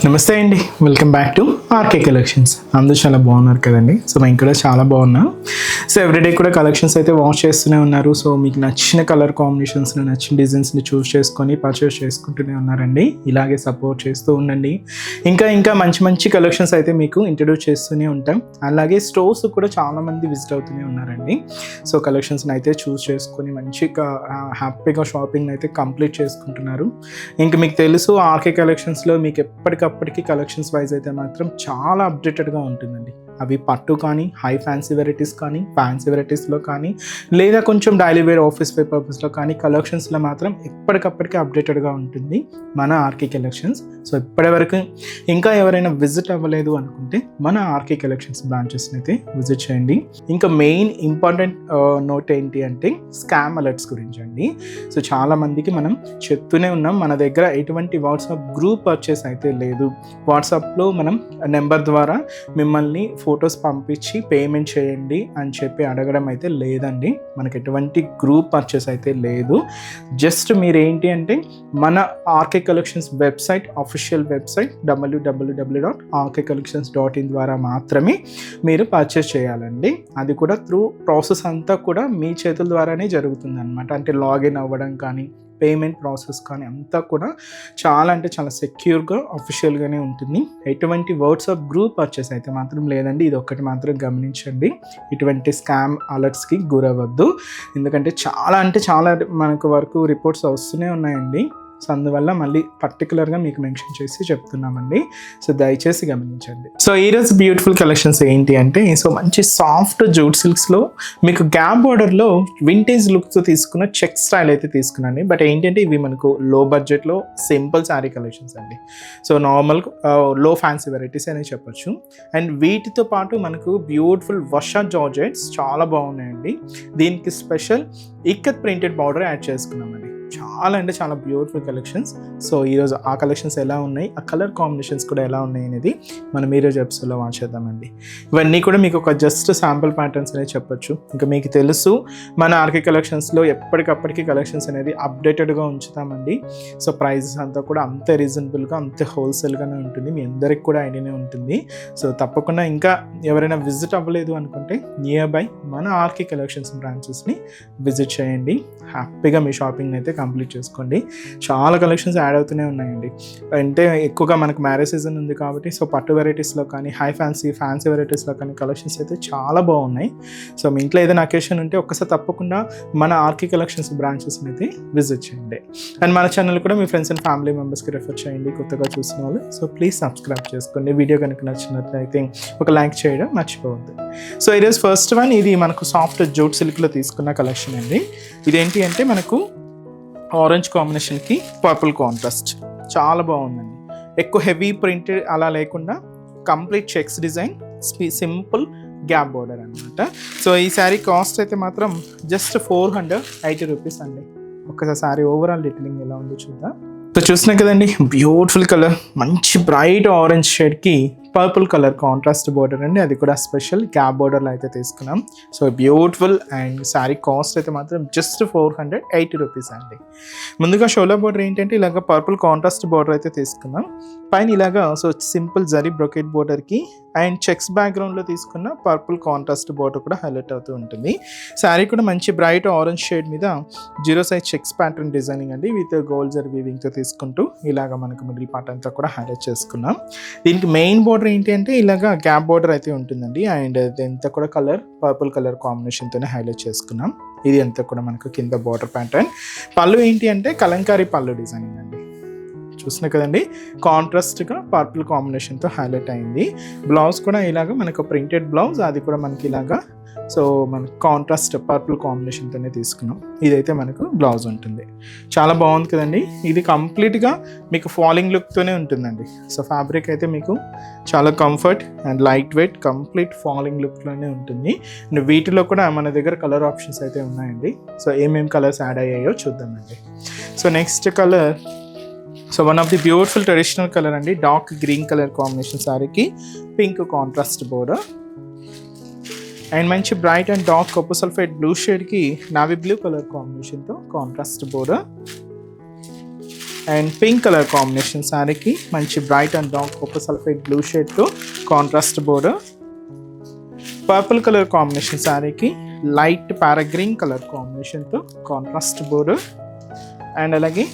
నమస్తే అండి, welcome back to RK Collections. అందరూ చాలా బాగున్నారు కదండి. సో మేము కూడా చాలా బాగున్నాం. సో ఎవ్రీడే కూడా కలెక్షన్స్ అయితే వాచ్ చేస్తూనే ఉన్నారు. సో మీకు నచ్చిన కలర్ కాంబినేషన్స్ని, నచ్చిన డిజైన్స్ని చూస్ చేసుకొని పర్చేస్ చేసుకుంటూనే ఉన్నారండి. ఇలాగే సపోర్ట్ చేస్తూ ఉండండి. ఇంకా మంచి మంచి కలెక్షన్స్ అయితే మీకు ఇంట్రడ్యూస్ చేస్తూనే ఉంటాం. అలాగే స్టోర్స్ కూడా చాలామంది విజిట్ అవుతూనే ఉన్నారండి. సో కలెక్షన్స్ని అయితే చూస్ చేసుకొని మంచిగా హ్యాపీగా షాపింగ్ అయితే కంప్లీట్ చేసుకుంటున్నారు. ఇంకా మీకు తెలుసు ఆర్కే కలెక్షన్స్లో మీకు ఎప్పటికప్పటికి కలెక్షన్స్ వైజ్ అయితే మాత్రం చాలా అప్డేటెడ్గా ఉంటుందండి. అవి పట్టు కానీ, హై ఫ్యాన్సీ వెరైటీస్ కానీ, ఫ్యాన్సీ వెరైటీస్లో కానీ, లేదా కొంచెం డైలీ వేర్ ఆఫీస్ వేర్ పర్పస్లో కానీ కలెక్షన్స్లో మాత్రం ఎప్పటికప్పటికీ అప్డేటెడ్గా ఉంటుంది మన ఆర్కే కలెక్షన్స్. సో ఇప్పటివరకు ఇంకా ఎవరైనా విజిట్ అవ్వలేదు అనుకుంటే మన ఆర్కే కలెక్షన్స్ బ్రాంచెస్ని అయితే విజిట్ చేయండి. ఇంకా మెయిన్ ఇంపార్టెంట్ నోట్ ఏంటి అంటే స్కామ్ అలర్ట్స్ గురించి అండి. సో చాలామందికి మనం చెప్తూనే ఉన్నాం, మన దగ్గర ఎటువంటి వాట్సాప్ గ్రూప్ పర్చేస్ అయితే లేదు. వాట్సాప్లో మనం నెంబర్ ద్వారా మిమ్మల్ని ఫొటోస్ పంపించి పేమెంట్ చేయండి అని చెప్పి అడగడం అయితే లేదండి. మనకి ఎటువంటి గ్రూప్ పర్చేస్ అయితే లేదు. జస్ట్ మీరు ఏంటి అంటే మన RK Collections website, official website www.rkcollections.in ద్వారా మాత్రమే మీరు పర్చేస్ చేయాలండి. అది కూడా త్రూ ప్రాసెస్ అంతా కూడా మీ చేతుల ద్వారానే జరుగుతుంది అనమాట. అంటే లాగిన్ అవ్వడం కానీ, పేమెంట్ ప్రాసెస్ కానీ అంతా కూడా చాలా సెక్యూర్గా అఫీషియల్గానే ఉంటుంది. ఎటువంటి వాట్సాప్ గ్రూప్ పర్చేస్ అయితే మాత్రం లేదండి. ఇది ఒక్కటి మాత్రం గమనించండి. ఇటువంటి స్కామ్ అలర్ట్స్కి గురవద్దు. ఎందుకంటే చాలా మనకు వరకు రిపోర్ట్స్ వస్తూనే ఉన్నాయండి. సో అందువల్ల మళ్ళీ పర్టికులర్గా మీకు మెన్షన్ చేసి చెప్తున్నామండి. సో దయచేసి గమనించండి. సో ఈరోజు బ్యూటిఫుల్ కలెక్షన్స్ ఏంటి అంటే, సో మంచి సాఫ్ట్ జూట్ సిల్క్స్లో మీకు గ్యాప్ బార్డర్లో వింటేజ్ లుక్తో తీసుకున్న చెక్ స్టైల్ అయితే తీసుకున్నాను. బట్ ఏంటంటే ఇవి మనకు లో బడ్జెట్లో సింపుల్ శారీ కలెక్షన్స్ అండి. సో నార్మల్ లో ఫ్యాన్సీ వెరైటీస్ అని చెప్పొచ్చు. అండ్ వీటితో పాటు మనకు బ్యూటిఫుల్ వర్షా జార్జెట్స్ చాలా బాగున్నాయండి. దీనికి special ikat printed border add చేసుకున్నామండి. చాలా బ్యూటిఫుల్ కలెక్షన్స్. సో ఈరోజు ఆ కలెక్షన్స్ ఎలా ఉన్నాయి, ఆ కలర్ కాంబినేషన్స్ కూడా ఎలా ఉన్నాయి అనేది మనం ఈరోజు ఎపిసోడ్లో వాచ్ చేద్దామండి. ఇవన్నీ కూడా మీకు ఒక జస్ట్ శాంపుల్ ప్యాటర్న్స్ అనేది చెప్పొచ్చు. ఇంకా మీకు తెలుసు మన ఆర్కే కలెక్షన్స్లో ఎప్పటికప్పటికి కలెక్షన్స్ అనేది అప్డేటెడ్గా ఉంచుతామండి. సో ప్రైజెస్ అంతా కూడా అంతే రీజనబుల్గా, అంతే హోల్సేల్గానే ఉంటుంది. మీ అందరికి కూడా ఐడియానే ఉంటుంది. సో తప్పకుండా ఇంకా ఎవరైనా విజిట్ అవ్వలేదు అనుకుంటే నియర్ బై మన ఆర్కే కలెక్షన్స్ బ్రాంచెస్ని విజిట్ చేయండి. హ్యాపీగా మీ షాపింగ్ అయితే కంప్లీట్ చేసుకోండి. చాలా కలెక్షన్స్ యాడ్ అవుతూనే ఉన్నాయండి. అంటే ఎక్కువగా మనకు మ్యారేజ్ సీజన్ ఉంది కాబట్టి సో పట్టు వెరైటీస్లో కానీ, హై ఫ్యాన్సీ వెరైటీస్లో కానీ కలెక్షన్స్ అయితే చాలా బాగున్నాయి. సో మీ ఇంట్లో ఏదైనా అకేషన్ ఉంటే ఒక్కసారి తప్పకుండా మన ఆర్కే కలెక్షన్స్ బ్రాంచెస్ని అయితే విజిట్ చేయండి. అండ్ మన ఛానల్ కూడా మీ ఫ్రెండ్స్ అండ్ ఫ్యామిలీ మెంబర్స్కి రెఫర్ చేయండి కొత్తగా చూసిన వాళ్ళు. సో ప్లీజ్ సబ్స్క్రైబ్ చేసుకోండి. వీడియో కనుక నచ్చినట్లయితే ఒక లైక్ చేయడం మర్చిపోవద్దు. సో ఈరోజు ఫస్ట్ వన్, ఇది మనకు సాఫ్ట్ జూట్ సిల్క్లో తీసుకున్న కలెక్షన్ అండి. ఇదేంటి అంటే మనకు ఆరెంజ్ కాంబినేషన్కి పర్పుల్ కాంట్రాస్ట్ చాలా బాగుందండి. ఎక్కువ హెవీ ప్రింటెడ్ అలా లేకుండా complete checks design, simple gap border అనమాట. సో ఈ శారీ కాస్ట్ అయితే మాత్రం జస్ట్ 480 రూపీస్ అండి. ఒక్కసారి శారీ ఓవరాల్ డీటెయిలింగ్ ఎలా ఉందో చూద్దాం. సో చూస్తున్నాం కదండి, బ్యూటిఫుల్ కలర్, మంచి బ్రైట్ ఆరెంజ్ షేడ్కి పర్పుల్ కలర్ కాంట్రాస్ట్ బోర్డర్ అండి. అది కూడా స్పెషల్ గ్యాప్ బోర్డర్లో అయితే తీసుకున్నాం. So beautiful. And sari cost అయితే మాత్రం జస్ట్ 480 రూపీస్ అండి. ముందుగా షోలా బోర్డర్ ఏంటంటే ఇలాగ పర్పుల్ కాంట్రాస్ట్ బోర్డర్ అయితే తీసుకున్నాం. పైన ఇలాగా సో సింపుల్ జరీ బ్రొకెట్ బోర్డర్కి అండ్ చెక్స్ బ్యాక్గ్రౌండ్లో తీసుకున్న పర్పుల్ కాంట్రాస్ట్ బోర్డర్ కూడా హైలైట్ అవుతూ ఉంటుంది. శారీ కూడా మంచి బ్రైట్ ఆరెంజ్ షేడ్ మీద 0 సైజ్ చెక్స్ ప్యాటర్న్ డిజైనింగ్ అండి, విత్ గోల్డ్ జరీ వీవింగ్తో తీసుకుంటూ ఇలాగ మనకు మిడిల్ పార్ట్ అంతా కూడా హైలైట్ చేసుకున్నాం. దీనికి మెయిన్ బోర్డర్ ఏంటి అంటే ఇలాగ గ్యాప్ బోర్డర్ అయితే ఉంటుందండి. అండ్ ఇదంతా కూడా కలర్ పర్పుల్ కలర్ కాంబినేషన్తోనే హైలైట్ చేసుకున్నాం. ఇది అంతా కూడా మనకు కింద బోర్డర్ ప్యాటర్న్. పళ్ళు ఏంటి అంటే కలంకారీ పళ్ళు డిజైనింగ్ అండి. చూస్తున్నా కదండి, కాంట్రాస్ట్గా పర్పుల్ కాంబినేషన్తో హైలైట్ అయింది. బ్లౌజ్ కూడా ఇలాగ మనకు ప్రింటెడ్ బ్లౌజ్, అది కూడా మనకి ఇలాగా సో మనకు కాంట్రాస్ట్ పర్పుల్ కాంబినేషన్తోనే తీసుకున్నాం. ఇదైతే మనకు బ్లౌజ్ ఉంటుంది. చాలా బాగుంది కదండి. ఇది కంప్లీట్గా మీకు ఫాలింగ్ లుక్తోనే ఉంటుందండి. సో ఫ్యాబ్రిక్ అయితే మీకు చాలా comfort and light weight, complete falling లుక్లోనే ఉంటుంది. అండ్ వీటిలో కూడా మన దగ్గర కలర్ ఆప్షన్స్ అయితే ఉన్నాయండి. సో ఏమేమి కలర్స్ యాడ్ అయ్యాయో చూద్దామండి. So next colour, so one of the beautiful traditional colour అండి, డార్క్ గ్రీన్ కలర్ కాంబినేషన్ శారీకి పింక్ కాంట్రాస్ట్ బోర్డర్. అండ్ మంచి bright and dark copper sulphate blue షేడ్కి నావీ బ్లూ కలర్ కాంబినేషన్తో contrast border. And pink colour combination శారీకి మంచి bright and dark copper sulphate blue షేడ్తో contrast border. Purple colour combination శారీకి light parrot green colour కాంబినేషన్తో contrast border. And అలాగే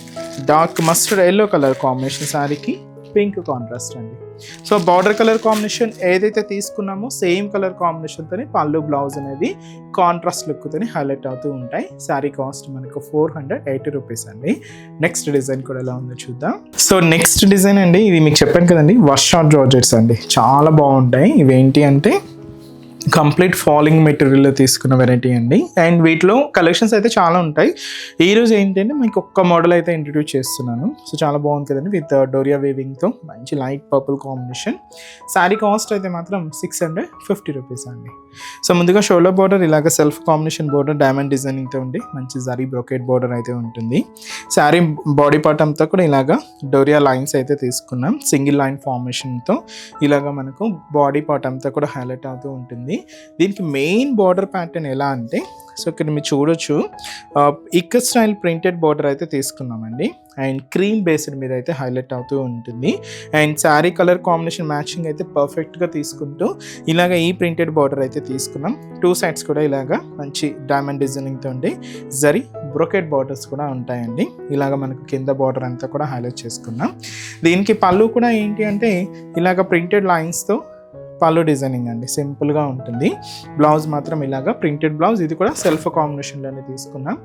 dark mustard yellow colour combination శారీకి pink contrast అండి. So border colour combination ఏదైతే తీసుకున్నామో సేమ్ కలర్ కాంబినేషన్తోనే పళ్ళు బ్లౌజ్ అనేది కాంట్రాస్ట్ లుక్తోని హైలైట్ అవుతూ ఉంటాయి. శారీ కాస్ట్ మనకు 480 రూపీస్ అండి. నెక్స్ట్ డిజైన్ కూడా ఎలా ఉందో చూద్దాం. సో నెక్స్ట్ డిజైన్ అండి, ఇది మీకు చెప్పాను కదండి, వర్షాట్ జార్జెట్స్ అండి, చాలా బాగుంటాయి. ఇవేంటి అంటే కంప్లీట్ ఫాలింగ్ మెటీరియల్లో తీసుకున్న వెరైటీ అండి. అండ్ వీటిలో కలెక్షన్స్ అయితే చాలా ఉంటాయి. ఈరోజు ఏంటంటే మీకు ఒక్క మోడల్ అయితే ఇంట్రడ్యూస్ చేస్తున్నాను. సో చాలా బాగుంది కదండి, విత్ డోరియా వేవింగ్తో మంచి light purple combination. Sari cost అయితే మాత్రం 650 రూపీస్ అండి. సో ముందుగా షోల్డర్ బోర్డర్ ఇలాగ సెల్ఫ్ కాంబినేషన్ బోర్డర్ డైమండ్ డిజైనింగ్తో ఉండి మంచి జరీ బ్రోకెట్ బోర్డర్ అయితే ఉంటుంది. శారీ బాడీ పార్ట్ అంతా కూడా ఇలాగ డోరియా లైన్స్ అయితే తీసుకున్నాం. సింగిల్ లైన్ ఫార్మేషన్తో ఇలాగ మనకు బాడీ పార్ట్ అంతా కూడా హైలైట్ అవుతూ ఉంటుంది. దీనికి మెయిన్ బార్డర్ ప్యాటర్న్ ఎలా అంటే, సో ఇక్కడ మీరు చూడొచ్చు, ఇక్క స్టైల్ ప్రింటెడ్ బార్డర్ అయితే తీసుకున్నామండి. అండ్ క్రీమ్ బేస్డ్ మీద అయితే హైలైట్ అవుతూ ఉంటుంది. And sari colour combination matching అయితే పర్ఫెక్ట్గా తీసుకుంటూ ఇలాగ ఈ ప్రింటెడ్ బార్డర్ అయితే తీసుకున్నాం. 2 సైడ్స్ కూడా ఇలాగ మంచి డైమండ్ డిజైనింగ్తో ఉండి జరీ బ్రోకెట్ బార్డర్స్ కూడా ఉంటాయండి. ఇలాగ మనకు కింద బార్డర్ అంతా కూడా హైలైట్ చేసుకున్నాం. దీనికి పళ్ళు కూడా ఏంటి అంటే ఇలాగ ప్రింటెడ్ లైన్స్తో పళ్ళు డిజైనింగ్ అండి, సింపుల్గా ఉంటుంది. బ్లౌజ్ మాత్రం ఇలాగా ప్రింటెడ్ బ్లౌజ్, ఇది కూడా సెల్ఫ్ కాంబినేషన్లోనే తీసుకున్నాం.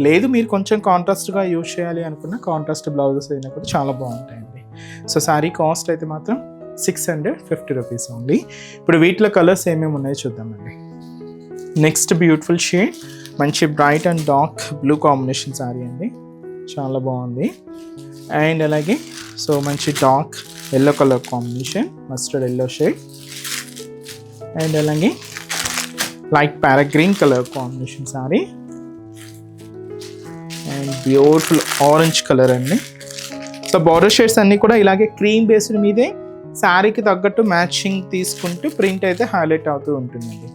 లేదు మీరు కొంచెం కాంట్రాస్ట్గా యూజ్ చేయాలి అనుకున్న కాంట్రాస్ట్ బ్లౌజెస్ అయినా కూడా చాలా బాగుంటాయండి. సో శారీ కాస్ట్ అయితే మాత్రం 650 రూపీస్ ఓన్లీ. ఇప్పుడు వీటిలో కలర్స్ ఏమేమి ఉన్నాయో చూద్దామండి. నెక్స్ట్ బ్యూటిఫుల్ షేడ్, మంచి bright and dark blue combination sari అండి, చాలా బాగుంది. అండ్ అలాగే సో మంచి dark yellow colour combination, mustard yellow shade. And అలాగే light parrot green colour combination sari. And beautiful orange colour అండి. సో బార్డర్ షేడ్స్ అన్నీ కూడా ఇలాగే క్రీమ్ బేస్డ్ మీదే శారీకి తగ్గట్టు మ్యాచింగ్ తీసుకుంటూ ప్రింట్ అయితే హైలైట్ అవుతూ ఉంటుందండి.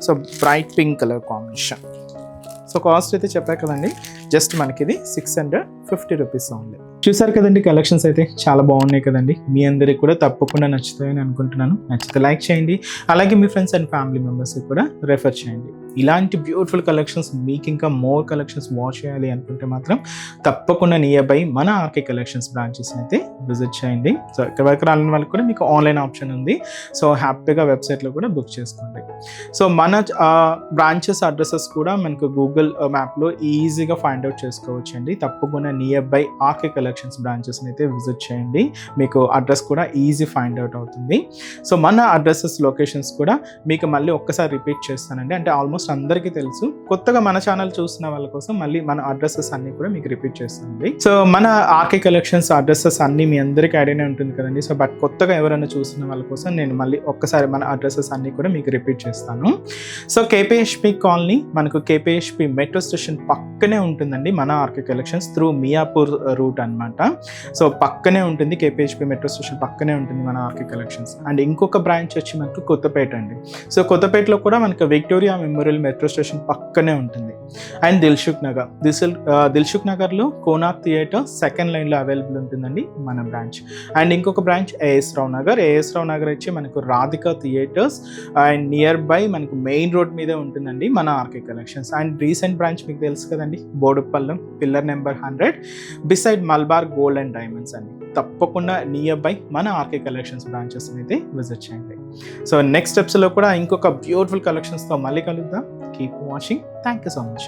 So bright pink colour combination. So cost అయితే చెప్పా కదండి, జస్ట్ మనకి ఇది 650 రూపీస్ ఓన్లీ. చూసారు కదండి, కలెక్షన్స్ అయితే చాలా బాగున్నాయి కదండి. మీ అందరికి కూడా తప్పకుండా నచ్చుతాయని అనుకుంటున్నాను. నచ్చితే లైక్ చేయండి, అలాగే మీ ఫ్రెండ్స్ అండ్ ఫ్యామిలీ మెంబర్స్కి కూడా రెఫర్ చేయండి. ఇలాంటి బ్యూటిఫుల్ కలెక్షన్స్ మీకు ఇంకా మోర్ కలెక్షన్స్ వాచ్ చేయాలి అనుకుంటే మాత్రం తప్పకుండా నియర్ బై మన ఆర్కే కలెక్షన్స్ బ్రాంచెస్ని అయితే విజిట్ చేయండి. సో ఇక్కడ వరకు రాని వాళ్ళకి కూడా మీకు ఆన్లైన్ ఆప్షన్ ఉంది. సో హ్యాపీగా వెబ్సైట్లో కూడా బుక్ చేసుకోండి. సో మన బ్రాంచెస్ అడ్రసెస్ కూడా మనకు గూగుల్ మ్యాప్లో ఈజీగా ఫైండ్ అవుట్ చేసుకోవచ్చు అండి. తప్పకుండా నియర్ బై ఆర్కే కలెక్షన్స్ బ్రాంచెస్ని అయితే విజిట్ చేయండి, మీకు అడ్రస్ కూడా ఈజీ ఫైండ్ అవుట్ అవుతుంది. సో మన అడ్రసెస్ లొకేషన్స్ కూడా మీకు మళ్ళీ ఒక్కసారి రిపీట్ చేస్తానండి, అంటే ఆల్మోస్ట్ అందరికీ తెలుసు. కొత్తగా మన ఛానల్ చూసిన వాళ్ళ కోసం మళ్ళీ మన అడ్రసెస్ అన్ని కూడా మీకు రిపీట్ చేస్తానండి. సో మన ఆర్కే కలెక్షన్స్ అడ్రసెస్ అన్ని మీ అందరికీ ఐడియానే ఉంటుంది కదండి. సో బట్ కొత్తగా ఎవరైనా చూసిన వాళ్ళ కోసం నేను మళ్ళీ ఒక్కసారి మన అడ్రసెస్ అన్ని కూడా మీకు రిపీట్ చేస్తాను. సో కేపీహెచ్పి కాలనీ, మనకు కేపీహెచ్పి మెట్రో స్టేషన్ పక్కనే ఉంటుందండి మన RK Collections, through Miyapur route అనమాట. సో పక్కనే ఉంటుంది, కేపీహెచ్పి మెట్రో స్టేషన్ పక్కనే ఉంటుంది మన ఆర్కే కలెక్షన్స్. అండ్ ఇంకొక బ్రాంచ్ వచ్చి మనకు కొత్తపేట అండి. సో కొత్తపేటలో కూడా మనకు విక్టోరియా మెమోరియల్ మెట్రో స్టేషన్ పక్కనే ఉంటుంది. అండ్ దిల్సుఖ్ నగర్లో కోనార్క్ థియేటర్ సెకండ్ లైన్లో అవైలబుల్ ఉంటుందండి మన బ్రాంచ్. అండ్ ఇంకొక బ్రాంచ్ ఏఎస్ రావు నగర్ వచ్చి మనకు Radhika theatres and near by మనకు మెయిన్ రోడ్ మీదే ఉంటుందండి మన RK collections. And recent branch మీకు తెలుసు కదండి, బోడుపల్లం pillar number 100 beside Malabar gold and diamonds అండి. తప్పకుండా నియర్ బై మన ఆర్కే కలెక్షన్స్ బ్రాంచెస్ అయితే విజిట్ చేయండి. సో నెక్స్ట్ స్టెప్స్లో కూడా ఇంకొక బ్యూటిఫుల్ కలెక్షన్స్తో మళ్ళీ కలుద్దాం. Keep watching. Thank you so much.